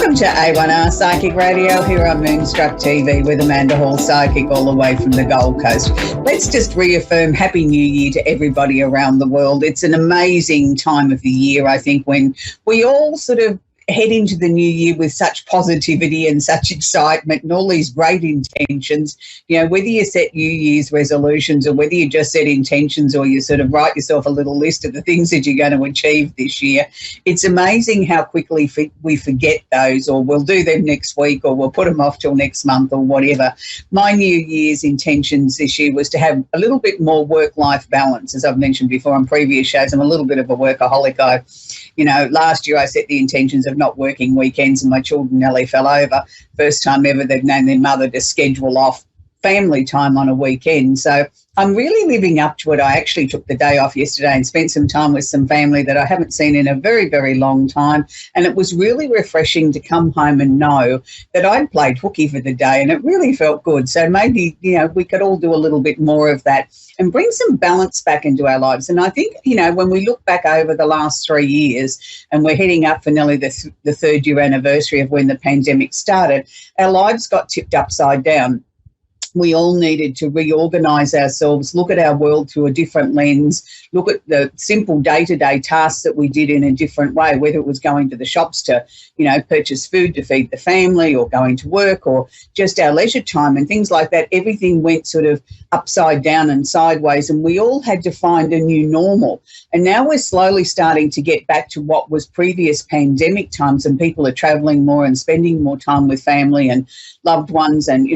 Welcome to A1R Psychic Radio here on Moonstruck TV with Amanda Hall, Psychic, all the way from the Gold Coast. Let's just reaffirm Happy New Year to everybody around the world. It's an amazing time of the year, I think, when we all sort of head into the new year with such positivity and such excitement and all these great intentions. You know, whether you set New Year's resolutions or whether you just set intentions or you sort of write yourself a little list of the things that you're going to achieve this year, it's amazing how quickly we forget those, or we'll do them next week, or we'll put them off till next month or whatever. My New Year's intentions this year was to have a little bit more work-life balance. As I've mentioned before on previous shows, I'm a little bit of a workaholic. Last year I set the intentions of not working weekends and my children nearly fell over. First time ever they've known their mother to schedule off family time on a weekend. So I'm really living up to it. I actually took the day off yesterday and spent some time with some family that I haven't seen in a very, very long time. And it was really refreshing to come home and know that I'd played hooky for the day, and it really felt good. So maybe, we could all do a little bit more of that and bring some balance back into our lives. And I think, when we look back over the last 3 years, and we're heading up for nearly the third year anniversary of when the pandemic started, our lives got tipped upside down. We all needed to reorganise ourselves, look at our world through a different lens, look at the simple day-to-day tasks that we did in a different way, whether it was going to the shops to, purchase food to feed the family, or going to work, or just our leisure time and things like that. Everything went sort of upside down and sideways, and we all had to find a new normal. And now we're slowly starting to get back to what was previous pandemic times, and people are travelling more and spending more time with family and loved ones, and,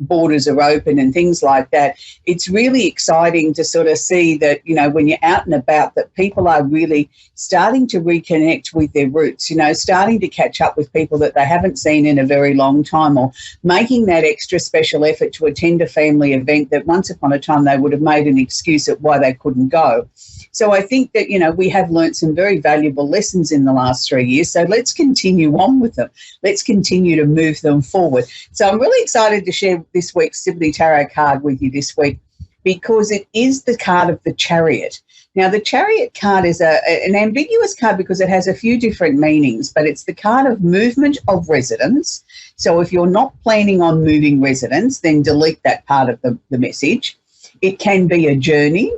borders are open and things like that. It's really exciting to sort of see that, when you're out and about, that people are really starting to reconnect with their roots, starting to catch up with people that they haven't seen in a very long time, or making that extra special effort to attend a family event that once upon a time they would have made an excuse at why they couldn't go. So I think that, we have learnt some very valuable lessons in the last 3 years. So let's continue on with them. Let's continue to move them forward. So I'm really excited to share this week's Sibley Tarot card with you this week, because it is the card of the Chariot. Now, the Chariot card is an ambiguous card because it has a few different meanings, but it's the card of movement of residence. So if you're not planning on moving residence, then delete that part of the message. It can be a journey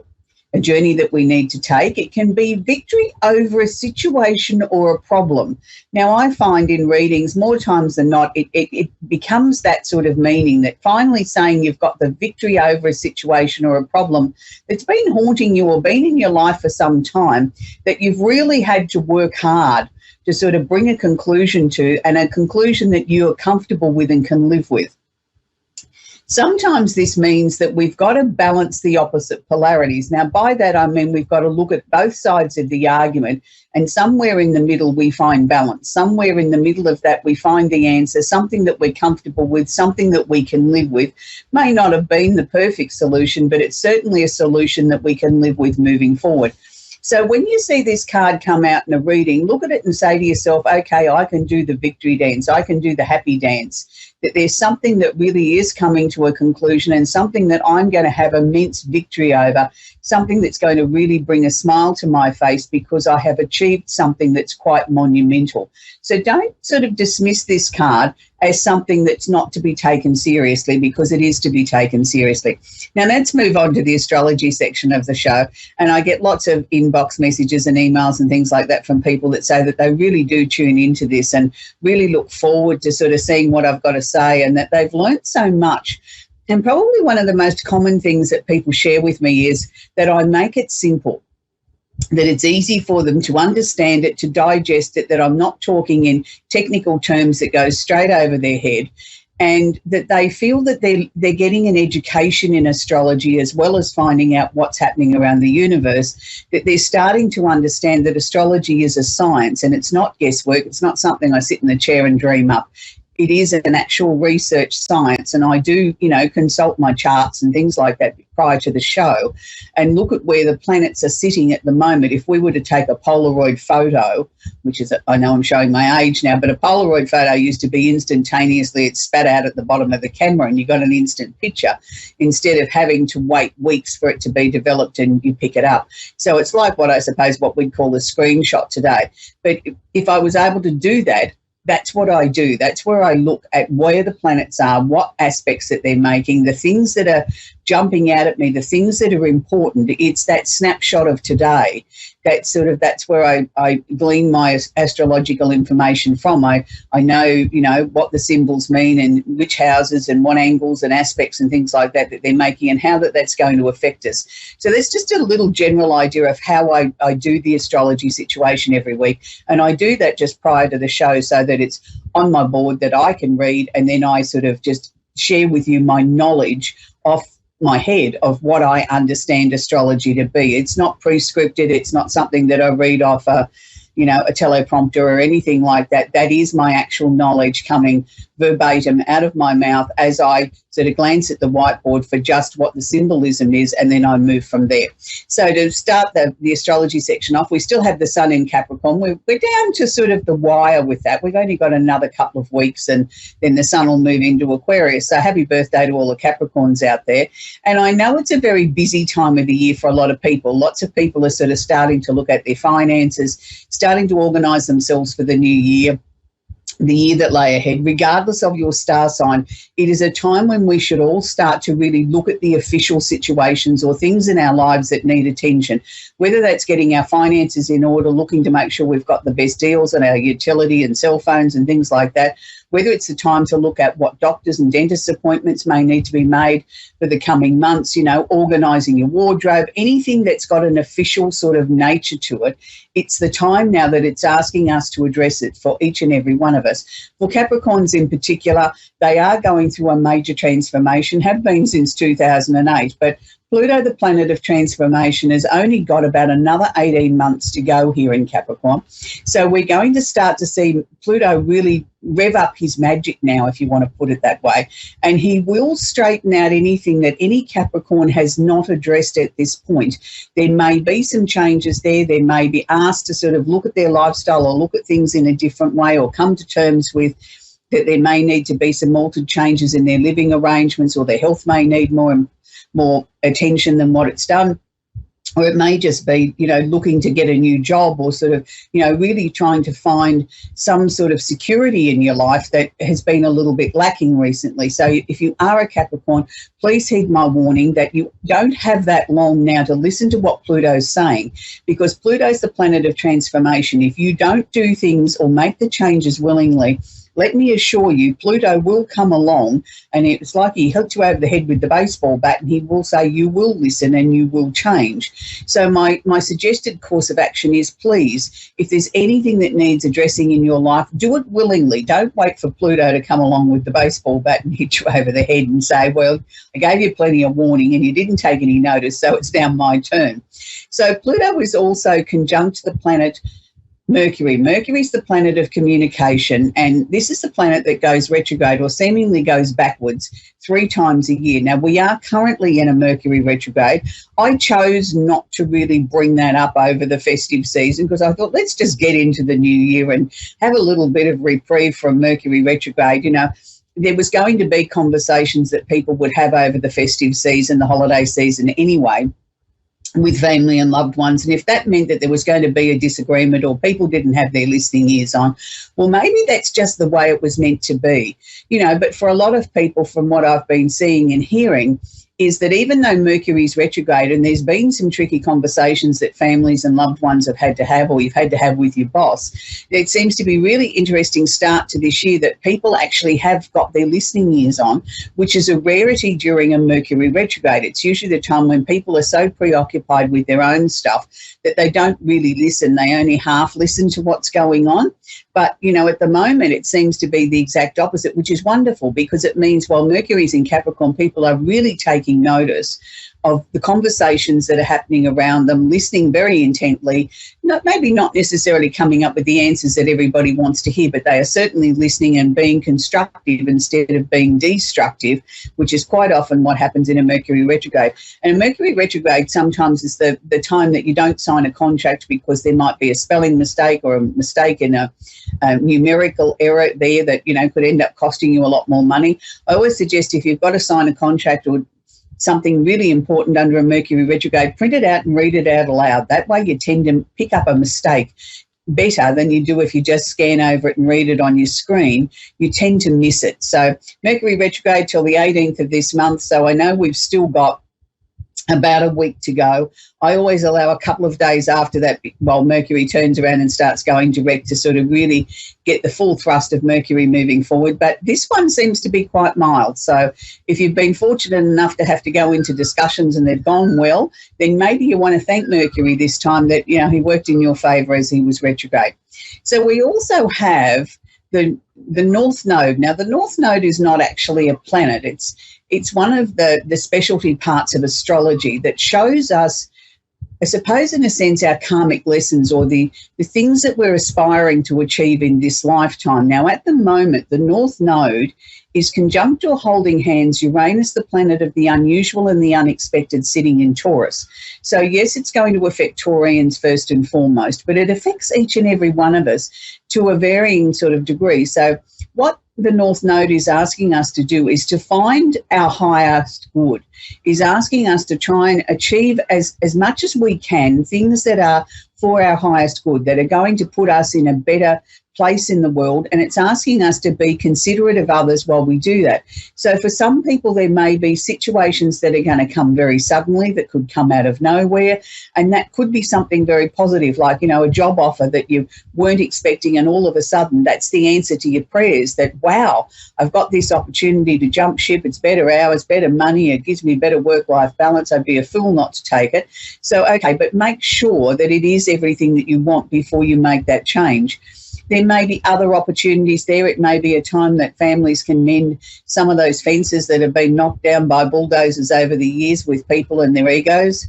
that we need to take. It can be victory over a situation or a problem. Now, I find in readings, more times than not, it becomes that sort of meaning, that finally saying you've got the victory over a situation or a problem that's been haunting you or been in your life for some time, that you've really had to work hard to sort of bring a conclusion to, and a conclusion that you're comfortable with and can live with. Sometimes this means that we've got to balance the opposite polarities. Now, by that I mean we've got to look at both sides of the argument, and somewhere in the middle we find balance. Somewhere in the middle of that we find the answer, something that we're comfortable with, something that we can live with. May not have been the perfect solution, but it's certainly a solution that we can live with moving forward. So when you see this card come out in a reading, look at it and say to yourself, okay, I can do the victory dance, I can do the happy dance, that there's something that really is coming to a conclusion, and something that I'm going to have immense victory over, something that's going to really bring a smile to my face because I have achieved something that's quite monumental. So don't sort of dismiss this card as something that's not to be taken seriously, because it is to be taken seriously. Now, let's move on to the astrology section of the show. And I get lots of inbox messages and emails and things like that from people that say that they really do tune into this and really look forward to sort of seeing what I've got to say, and that they've learnt so much. And probably one of the most common things that people share with me is that I make it simple, that it's easy for them to understand it, to digest it, that I'm not talking in technical terms that go straight over their head, and that they feel that they're getting an education in astrology as well as finding out what's happening around the universe, that they're starting to understand that astrology is a science and it's not guesswork. It's not something I sit in the chair and dream up. It is an actual research science, and I do, consult my charts and things like that prior to the show and look at where the planets are sitting at the moment. If we were to take a Polaroid photo, which is, I know I'm showing my age now, but a Polaroid photo used to be instantaneously, it spat out at the bottom of the camera and you got an instant picture instead of having to wait weeks for it to be developed and you pick it up. So it's like what we'd call a screenshot today. But if I was able to do that that's what I do. That's where I look at where the planets are, what aspects that they're making, the things that are jumping out at me, the things that are important. It's that snapshot of today. That's where I glean my astrological information from. I know, what the symbols mean and which houses and what angles and aspects and things like that they're making and how that's going to affect us. So there's just a little general idea of how I do the astrology situation every week. And I do that just prior to the show so that it's on my board that I can read, and then I sort of just share with you my knowledge off my head of what I understand astrology to be. It's not prescripted. It's not something that I read off a teleprompter or anything like that. That is my actual knowledge coming verbatim out of my mouth as I sort of glance at the whiteboard for just what the symbolism is, and then I move from there. So to start the astrology section off, we still have the sun in Capricorn. We're down to sort of the wire with that. We've only got another couple of weeks and then the sun will move into Aquarius. So happy birthday to all the Capricorns out there. And I know it's a very busy time of the year for a lot of people. Lots of people are sort of starting to look at their finances, starting to organise themselves for the new year, the year that lay ahead. Regardless of your star sign, it is a time when we should all start to really look at the official situations or things in our lives that need attention, whether that's getting our finances in order, looking to make sure we've got the best deals on our utility and cell phones and things like that, whether it's the time to look at what doctors and dentist appointments may need to be made for the coming months, organising your wardrobe, anything that's got an official sort of nature to it. It's the time now that it's asking us to address it for each and every one of us. For Capricorns in particular, they are going through a major transformation, have been since 2008, but Pluto, the planet of transformation, has only got about another 18 months to go here in Capricorn. So we're going to start to see Pluto really rev up his magic now, if you want to put it that way. And he will straighten out anything that any Capricorn has not addressed at this point. There may be some changes there. They may be asked to sort of look at their lifestyle or look at things in a different way, or come to terms with that there may need to be some altered changes in their living arrangements, or their health may need more attention than what it's done. Or it may just be, looking to get a new job, or sort of, really trying to find some sort of security in your life that has been a little bit lacking recently. So if you are a Capricorn, please heed my warning that you don't have that long now to listen to what Pluto's saying, because Pluto's the planet of transformation. If you don't do things or make the changes willingly, let me assure you, Pluto will come along, and it's like he hit you over the head with the baseball bat, and he will say you will listen and you will change. So my suggested course of action is, please, if there's anything that needs addressing in your life, do it willingly. Don't wait for Pluto to come along with the baseball bat and hit you over the head and say, well, I gave you plenty of warning and you didn't take any notice, so it's now my turn. So Pluto is also conjunct the planet Mercury. Mercury is the planet of communication, and this is the planet that goes retrograde, or seemingly goes backwards, 3 times a year. Now, we are currently in a Mercury retrograde. I chose not to really bring that up over the festive season, because I thought, let's just get into the new year and have a little bit of reprieve from Mercury retrograde. There was going to be conversations that people would have over the festive season, the holiday season anyway, with family and loved ones. And if that meant that there was going to be a disagreement, or people didn't have their listening ears on, well, maybe that's just the way it was meant to be. But for a lot of people, from what I've been seeing and hearing, is that even though Mercury's retrograde, and there's been some tricky conversations that families and loved ones have had to have, or you've had to have with your boss, it seems to be really interesting start to this year that people actually have got their listening ears on, which is a rarity during a Mercury retrograde. It's usually the time when people are so preoccupied with their own stuff that they don't really listen. They only half listen to what's going on. But, at the moment, it seems to be the exact opposite, which is wonderful, because it means while Mercury's in Capricorn, people are really taking notice of the conversations that are happening around them, listening very intently, maybe not necessarily coming up with the answers that everybody wants to hear, but they are certainly listening and being constructive instead of being destructive, which is quite often what happens in a Mercury retrograde. And a Mercury retrograde sometimes is the time that you don't sign a contract because there might be a spelling mistake or a mistake in a numerical error there that, could end up costing you a lot more money. I always suggest, if you've got to sign a contract or something really important under a Mercury retrograde, print it out and read it out aloud. That way you tend to pick up a mistake better than you do if you just scan over it and read it on your screen, you tend to miss it. So Mercury retrograde till the 18th of this month. So I know we've still got about a week to go. I always allow a couple of days after that while Mercury turns around and starts going direct to sort of really get the full thrust of Mercury moving forward. But this one seems to be quite mild. So if you've been fortunate enough to have to go into discussions and they've gone well, then maybe you want to thank Mercury this time that, you know, he worked in your favour as he was retrograde. So we also have the North Node. Now, the North Node is not actually a planet. It's one of the specialty parts of astrology that shows us, I suppose, in a sense, our karmic lessons or the things that we're aspiring to achieve in this lifetime. Now, at the moment, the North Node is conjunct or holding hands Uranus, the planet of the unusual and the unexpected, sitting in Taurus. So, yes, it's going to affect Taurians first and foremost, but it affects each and every one of us to a varying sort of degree. So what the North Node is asking us to do is to find our highest good, is asking us to try and achieve as much as we can things that are for our highest good, that are going to put us in a better place in the world, and it's asking us to be considerate of others while we do that. So for some people, there may be situations that are going to come very suddenly, that could come out of nowhere, and that could be something very positive, like, you know, a job offer that you weren't expecting, and all of a sudden that's the answer to your prayers, that, wow, I've got this opportunity to jump ship, it's better hours, better money, it gives me better work-life balance, I'd be a fool not to take it. So, okay, but make sure that it is everything that you want before you make that change. There may be other opportunities there. It may be a time that families can mend some of those fences that have been knocked down by bulldozers over the years with people and their egos.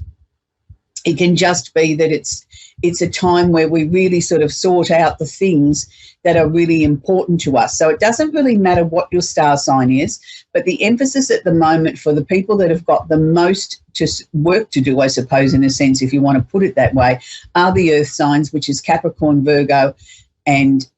It can just be that it's a time where we really sort of sort out the things that are really important to us. So it doesn't really matter what your star sign is, but the emphasis at the moment for the people that have got the most work to do, I suppose, in a sense, if you want to put it that way, are the earth signs, which is Capricorn, Virgo, and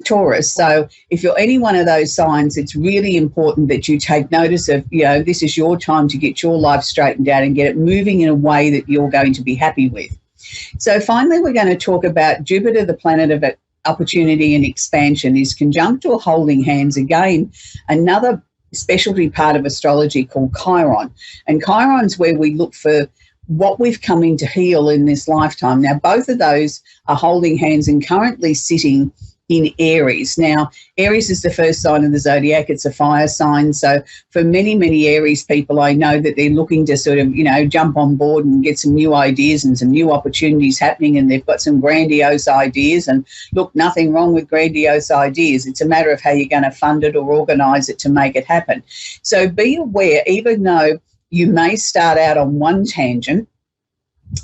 Taurus. So if you're any one of those signs, it's really important that you take notice of, you know, this is your time to get your life straightened out and get it moving in a way that you're going to be happy with. So finally, we're going to talk about Jupiter, the planet of opportunity and expansion, is conjunct or holding hands. Again, another specialty part of astrology called Chiron. And Chiron's where we look for what we've come in to heal in this lifetime. Now, both of those are holding hands and currently sitting in Aries. Now, Aries is the first sign of the zodiac. It's a fire sign. So for many, many Aries people, I know that they're looking to sort of, you know, jump on board and get some new ideas and some new opportunities happening, and they've got some grandiose ideas. And look, nothing wrong with grandiose ideas. It's a matter of how you're going to fund it or organise it to make it happen. So be aware, even though you may start out on one tangent,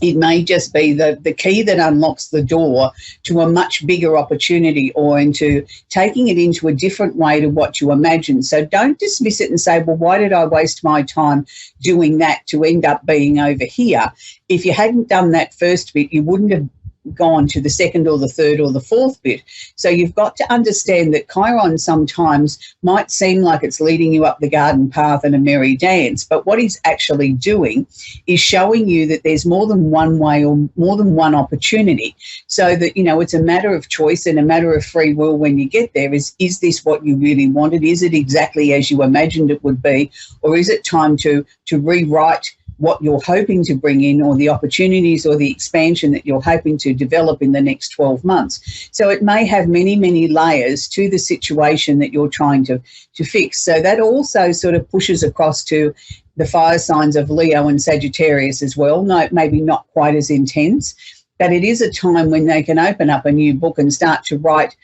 it may just be the key that unlocks the door to a much bigger opportunity, or into taking it into a different way to what you imagine. So don't dismiss it and say, well, why did I waste my time doing that to end up being over here? If you hadn't done that first bit, you wouldn't have gone to the second or the third or the fourth bit. So you've got to understand that Chiron sometimes might seem like it's leading you up the garden path and a merry dance, but what he's actually doing is showing you that there's more than one way or more than one opportunity, so that, you know, it's a matter of choice and a matter of free will when you get there. Is this what you really wanted? Is it exactly as you imagined it would be? Or is it time to rewrite what you're hoping to bring in, or the opportunities or the expansion that you're hoping to develop in the next 12 months. So it may have many, many layers to the situation that you're trying to fix. So that also sort of pushes across to the fire signs of Leo and Sagittarius as well. No, maybe not quite as intense, but it is a time when they can open up a new book and start to write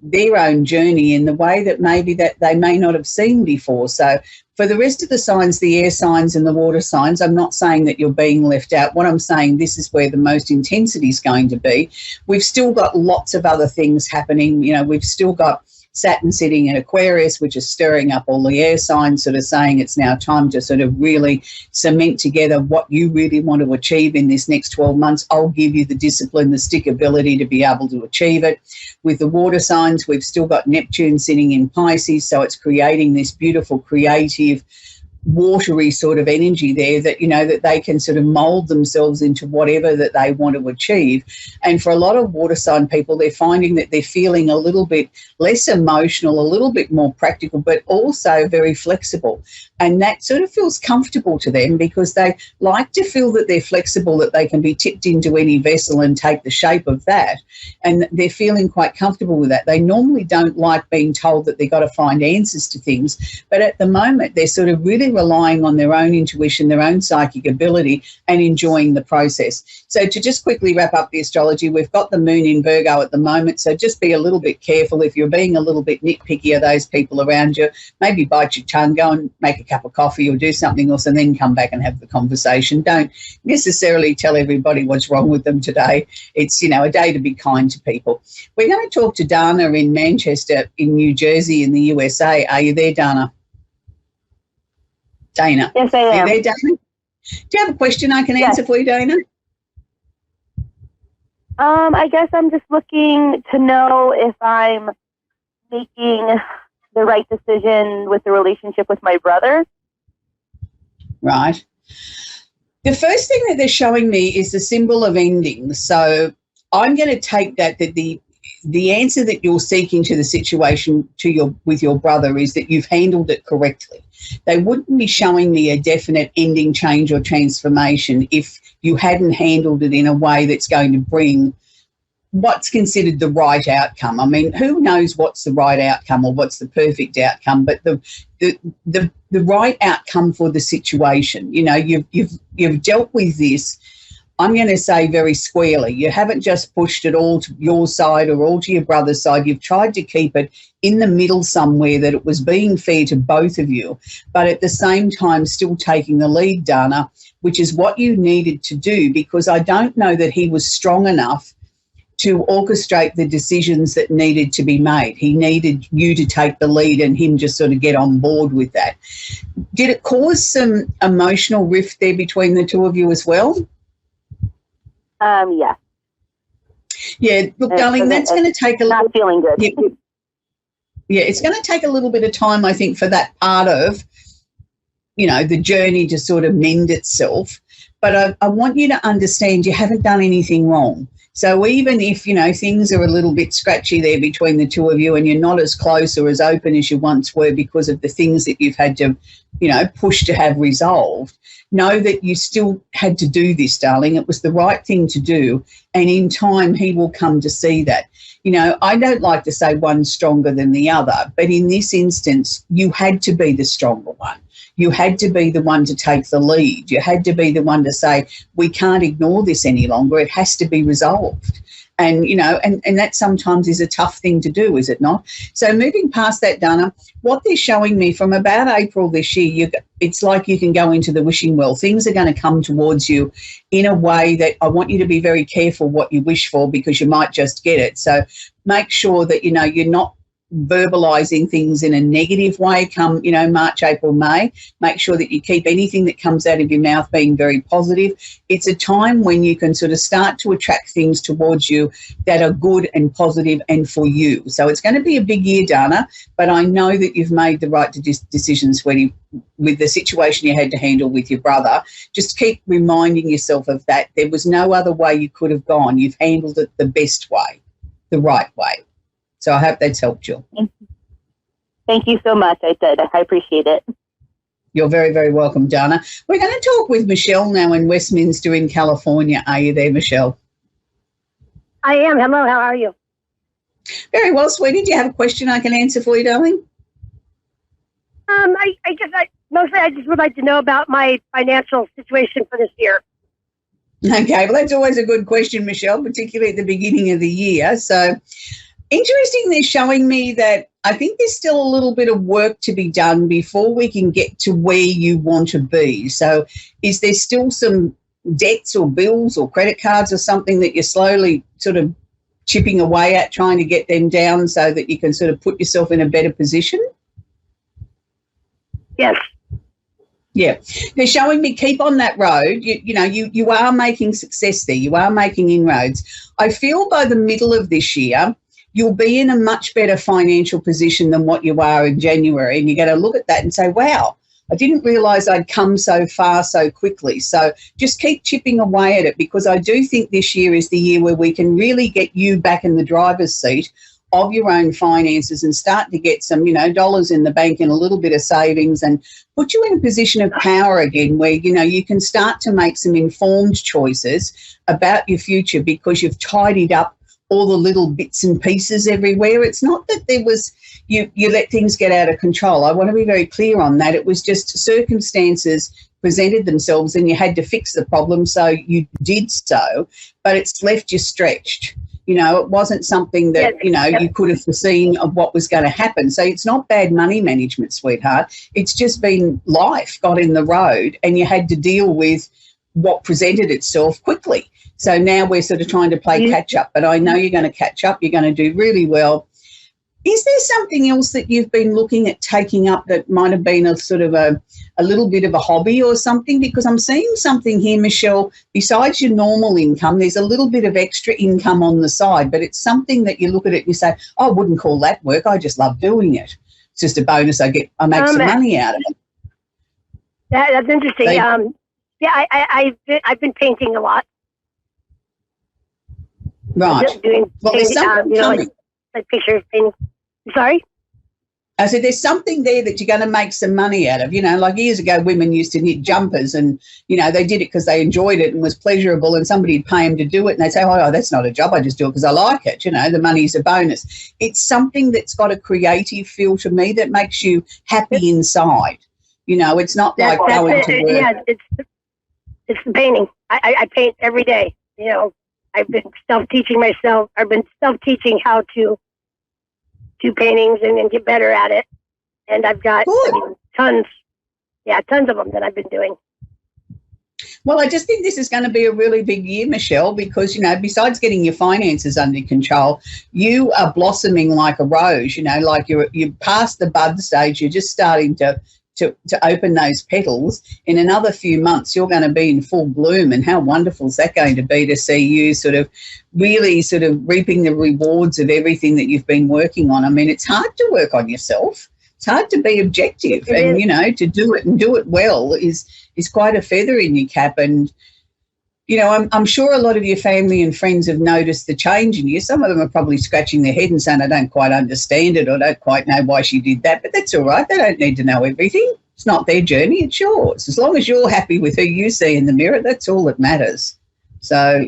their own journey in the way that maybe that they may not have seen before. So for the rest of the signs, the air signs and the water signs, I'm not saying that you're being left out. What I'm saying, this is where the most intensity is going to be. We've still got lots of other things happening. You know, we've still got Saturn sitting in Aquarius, which is stirring up all the air signs, sort of saying it's now time to sort of really cement together what you really want to achieve in this next 12 months. I'll give you the discipline, the stickability to be able to achieve it. With the water signs, we've still got Neptune sitting in Pisces, so it's creating this beautiful creative watery sort of energy there that, that they can sort of mould themselves into whatever that they want to achieve. And for a lot of water sign people, they're finding that they're feeling a little bit less emotional, a little bit more practical, but also very flexible. And that sort of feels comfortable to them because they like to feel that they're flexible, that they can be tipped into any vessel and take the shape of that. And they're feeling quite comfortable with that. They normally don't like being told that they've got to find answers to things, but at the moment they're sort of really relying on their own intuition, their own psychic ability, and enjoying the process. So to just quickly wrap up the astrology, we've got the moon in Virgo at the moment, so just be a little bit careful. If you're being a little bit nitpicky of those people around you, maybe bite your tongue, go and make a cup of coffee or do something else and then come back and have the conversation. Don't necessarily tell everybody what's wrong with them today. It's, a day to be kind to people. We're going to talk to Dana in Manchester in New Jersey in the USA. Are you there, Dana? Dana. Yes, I am. Are you there, Dana? Do you have a question I can answer for you, Dana? I guess I'm just looking to know if I'm making the right decision with the relationship with my brother. Right. The first thing that they're showing me is the symbol of ending. So I'm going to take that the answer that you're seeking to the situation with your brother is that you've handled it correctly. They wouldn't be showing me a definite ending, change or transformation if you hadn't handled it in a way that's going to bring what's considered the right outcome. I mean, who knows what's the right outcome or what's the perfect outcome, but the right outcome for the situation. You've dealt with this, I'm going to say, very squarely. You haven't just pushed it all to your side or all to your brother's side. You've tried to keep it in the middle somewhere, that it was being fair to both of you, but at the same time still taking the lead, Dana, which is what you needed to do, because I don't know that he was strong enough to orchestrate the decisions that needed to be made. He needed you to take the lead and him just sort of get on board with that. Did it cause some emotional rift there between the two of you as well? Yeah. Yeah, look, darling, that's going to take a little... Not feeling good. Yeah, it's going to take a little bit of time, I think, for that part of, the journey to sort of mend itself. But I want you to understand you haven't done anything wrong. So even if, things are a little bit scratchy there between the two of you and you're not as close or as open as you once were because of the things that you've had to, push to have resolved, know that you still had to do this, darling. It was the right thing to do. And in time, he will come to see that. I don't like to say one's stronger than the other, but in this instance, you had to be the stronger one. You had to be the one to take the lead. You had to be the one to say, we can't ignore this any longer. It has to be resolved. And, and that sometimes is a tough thing to do, is it not? So moving past that, Dana, what they're showing me from about April this year, it's like you can go into the wishing well. Things are going to come towards you in a way that I want you to be very careful what you wish for, because you might just get it. So make sure that, you're not verbalizing things in a negative way come, March, April, May. Make sure that you keep anything that comes out of your mouth being very positive. It's a time when you can sort of start to attract things towards you that are good and positive and for you. So it's going to be a big year, Dana, but I know that you've made the right decisions, sweetie, with the situation you had to handle with your brother. Just keep reminding yourself of that. There was no other way you could have gone. You've handled it the best way, the right way. So I hope that's helped you. Thank you so much. I appreciate it. You're very, very welcome, Dana. We're going to talk with Michelle now in Westminster in California. Are you there, Michelle? I am. Hello, how are you? Very well, sweetie. Do you have a question I can answer for you, darling? I just would like to know about my financial situation for this year. Okay, well, that's always a good question, Michelle, particularly at the beginning of the year. So interesting, they're showing me that I think there's still a little bit of work to be done before we can get to where you want to be. So is there still some debts or bills or credit cards or something that you're slowly sort of chipping away at, trying to get them down so that you can sort of put yourself in a better position? Yes. Yeah, they're showing me keep on that road. You are making success there. You are making inroads. I feel by the middle of this year, you'll be in a much better financial position than what you are in January. And you're going to look at that and say, wow, I didn't realise I'd come so far so quickly. So just keep chipping away at it, because I do think this year is the year where we can really get you back in the driver's seat of your own finances and start to get some, dollars in the bank and a little bit of savings, and put you in a position of power again where, you can start to make some informed choices about your future, because you've tidied up all the little bits and pieces everywhere. It's not that there was, you let things get out of control. I want to be very clear on that. It was just circumstances presented themselves and you had to fix the problem, so you did so, but it's left you stretched. It wasn't something that, you could have foreseen of what was going to happen. So it's not bad money management, sweetheart. It's just been life got in the road and you had to deal with what presented itself quickly. So now we're sort of trying to play catch up, but I know you're going to catch up. You're going to do really well. Is there something else that you've been looking at taking up that might have been a sort of a little bit of a hobby or something? Because I'm seeing something here, Michelle, besides your normal income, there's a little bit of extra income on the side, but it's something that you look at it and you say, I wouldn't call that work. I just love doing it. It's just a bonus. I make some money out of it. That's interesting. I've been painting a lot. Right. There's something like pictures, painting. Sorry? I said there's something there that you're going to make some money out of. Like years ago, women used to knit jumpers and, they did it because they enjoyed it and was pleasurable, and somebody would pay them to do it and they'd say, oh, that's not a job, I just do it because I like it. The money's a bonus. It's something that's got a creative feel to me that makes you happy inside. It's not like going to work. Yeah, it's the painting. I paint every day. I've been self-teaching myself. I've been self-teaching how to do paintings and get better at it. And I've got tons of them that I've been doing. Well, I just think this is going to be a really big year, Michelle, because, besides getting your finances under control, you are blossoming like a rose, like you're past the bud stage. You're just starting to open those petals. In another few months, you're going to be in full bloom, and how wonderful is that going to be to see you really reaping the rewards of everything that you've been working on. I mean, it's hard to work on yourself. It's hard to be objective, and, to do it and do it well is quite a feather in your cap. And, I'm sure a lot of your family and friends have noticed the change in you. Some of them are probably scratching their head and saying, I don't quite understand it, or don't quite know why she did that. But that's all right. They don't need to know everything. It's not their journey. It's yours. As long as you're happy with who you see in the mirror, that's all that matters. So,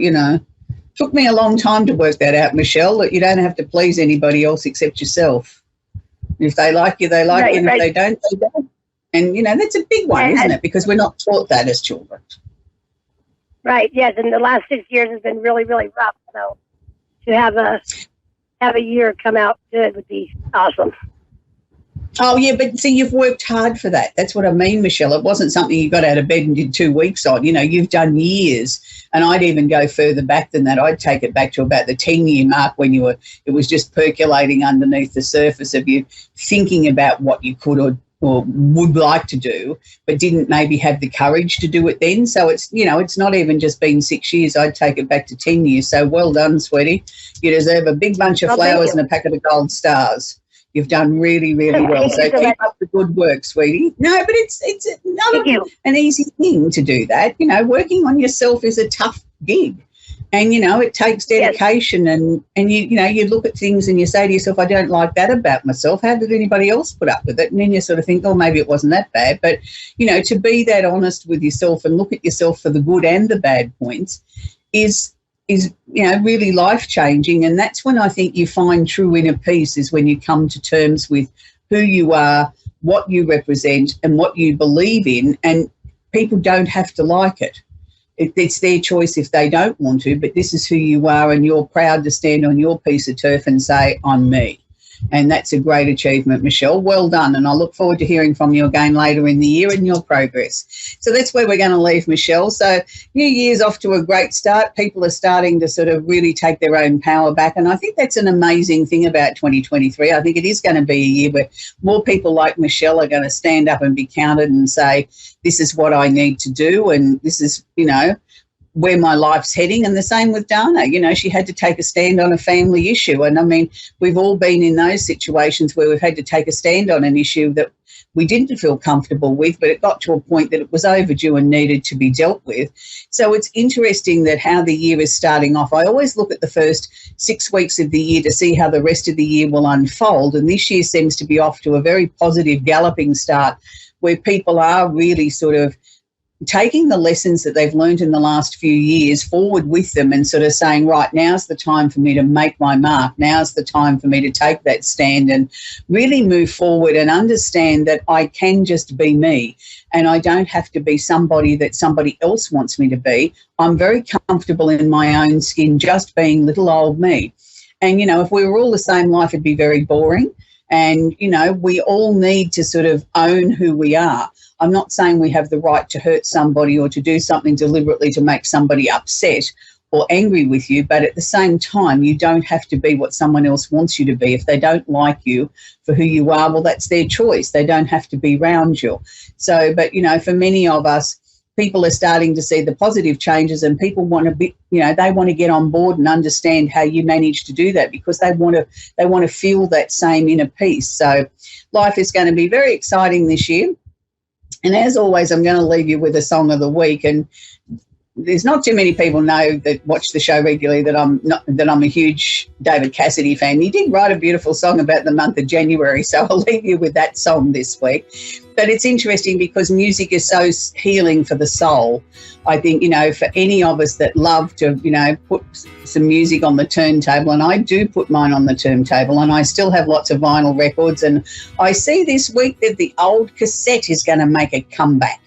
took me a long time to work that out, Michelle, that you don't have to please anybody else except yourself. If they like you, they like you. And if they don't, they don't. And, that's a big one, isn't it? Because we're not taught that as children. Right. Yes, and the last 6 years has been really, really rough. So to have a year come out good would be awesome. Oh, yeah, but see, you've worked hard for that. That's what I mean, Michelle. It wasn't something you got out of bed and did 2 weeks on. You've done years, and I'd even go further back than that. I'd take it back to about the 10-year mark when it was just percolating underneath the surface of you thinking about what you could or would like to do, but didn't maybe have the courage to do it then. So it's not even just been 6 years. I'd take it back to 10 years. So well done, sweetie. You deserve a big bunch of flowers and a packet of gold stars. You've done really, really well. So keep up the good work, sweetie. No, but it's not an easy thing to do that. Working on yourself is a tough gig. And, it takes dedication. Yes. And you look at things and you say to yourself, I don't like that about myself. How did anybody else put up with it? And then you sort of think, oh, maybe it wasn't that bad. But, to be that honest with yourself and look at yourself for the good and the bad points is really life-changing. And that's when I think you find true inner peace, is when you come to terms with who you are, what you represent and what you believe in. And people don't have to like it. It's their choice if they don't want to, but this is who you are, and you're proud to stand on your piece of turf and say, I'm me. And that's a great achievement, Michelle. Well done. And I look forward to hearing from you again later in the year and your progress. So that's where we're going to leave, Michelle. So New Year's off to a great start. People are starting to sort of really take their own power back. And I think that's an amazing thing about 2023. I think it is going to be a year where more people like Michelle are going to stand up and be counted and say, this is what I need to do. And this is, where my life's heading. And the same with Dana. She had to take a stand on a family issue. And I mean, we've all been in those situations where we've had to take a stand on an issue that we didn't feel comfortable with, but it got to a point that it was overdue and needed to be dealt with. So it's interesting that how the year is starting off. I always look at the first 6 weeks of the year to see how the rest of the year will unfold, and this year seems to be off to a very positive galloping start where people are really sort of taking the lessons that they've learned in the last few years forward with them and sort of saying, right, now's the time for me to make my mark. Now's the time for me to take that stand and really move forward and understand that I can just be me and I don't have to be somebody that somebody else wants me to be. I'm very comfortable in my own skin just being little old me. And, you know, if we were all the same, life would be very boring. And, you know, we all need to sort of own who we are. I'm not saying we have the right to hurt somebody or to do something deliberately to make somebody upset or angry with you, but at the same time, you don't have to be what someone else wants you to be. If they don't like you for who you are, well, that's their choice. They don't have to be around you. So, but, you know, for many of us, people are starting to see the positive changes and people want to be, you know, they want to get on board and understand how you manage to do that because they want to feel that same inner peace. So life is going to be very exciting this year. And as always, I'm going to leave you with a song of the week. And there's not too many people know that watch the show regularly that I'm a huge David Cassidy fan. He did write a beautiful song about the month of January, so I'll leave you with that song this week. But it's interesting because music is so healing for the soul. I think, you know, for any of us that love to, you know, put some music on the turntable, and I do put mine on the turntable, and I still have lots of vinyl records, and I see this week that the old cassette is going to make a comeback,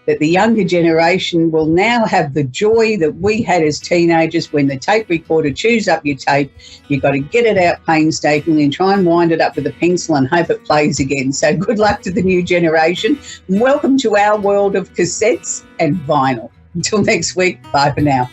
that the younger generation will now have the joy that we had as teenagers when the tape recorder chews up your tape. You've got to get it out painstakingly and try and wind it up with a pencil and hope it plays again. So good luck to the new generation. Welcome to our world of cassettes and vinyl. Until next week, bye for now.